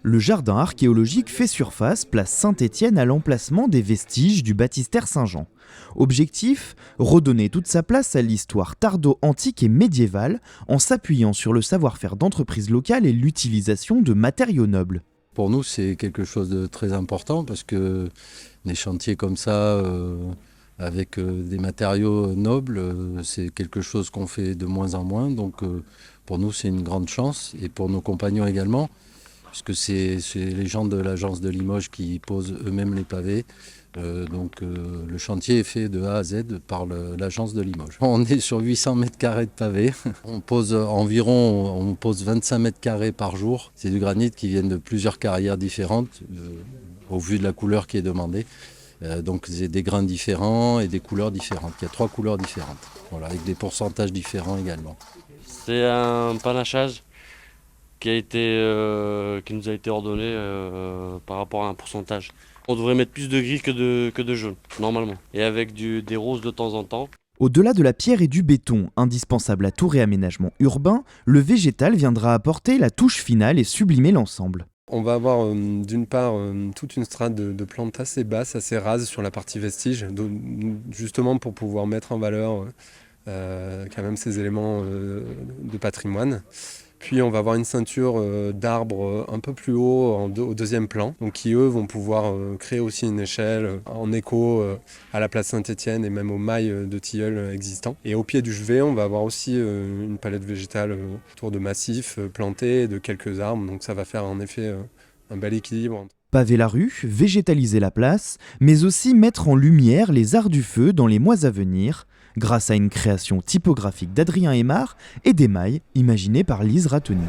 Le jardin archéologique fait surface, place Saint-Étienne, à l'emplacement des vestiges du baptistère Saint-Jean. Objectif : redonner toute sa place à l'histoire tardo-antique et médiévale en s'appuyant sur le savoir-faire d'entreprises locales et l'utilisation de matériaux nobles. Pour nous, c'est quelque chose de très important parce que des chantiers comme ça, avec des matériaux nobles, c'est quelque chose qu'on fait de moins en moins. Donc pour nous, c'est une grande chance et pour nos compagnons également, puisque c'est les gens de l'agence de Limoges qui posent eux-mêmes les pavés. Le chantier est fait de A à Z par l'agence de Limoges. On est sur 800 mètres carrés de pavés. On pose 25 mètres carrés par jour. C'est du granit qui vient de plusieurs carrières différentes, au vu de la couleur qui est demandée. Donc c'est des grains différents et des couleurs différentes. Il y a 3 couleurs différentes, voilà, avec des pourcentages différents également. C'est un panachage qui nous a été ordonné par rapport à un pourcentage. On devrait mettre plus de gris que de jaune, normalement. Et avec des roses de temps en temps. Au-delà de la pierre et du béton, indispensable à tout réaménagement urbain, le végétal viendra apporter la touche finale et sublimer l'ensemble. On va avoir d'une part toute une strate de plantes assez basses, assez rases sur la partie vestige, justement pour pouvoir mettre en valeur quand même ces éléments de patrimoine. Puis on va avoir une ceinture d'arbres un peu plus haut au deuxième plan, donc qui eux vont pouvoir créer aussi une échelle en écho à la place Saint-Étienne et même aux mailles de tilleul existants. Et au pied du chevet, on va avoir aussi une palette végétale autour de massifs plantés et de quelques arbres, donc ça va faire en effet un bel équilibre. Paver la rue, végétaliser la place, mais aussi mettre en lumière les arts du feu dans les mois à venir, grâce à une création typographique d'Adrien Aymar et d'émail imaginé par Lise Ratoni.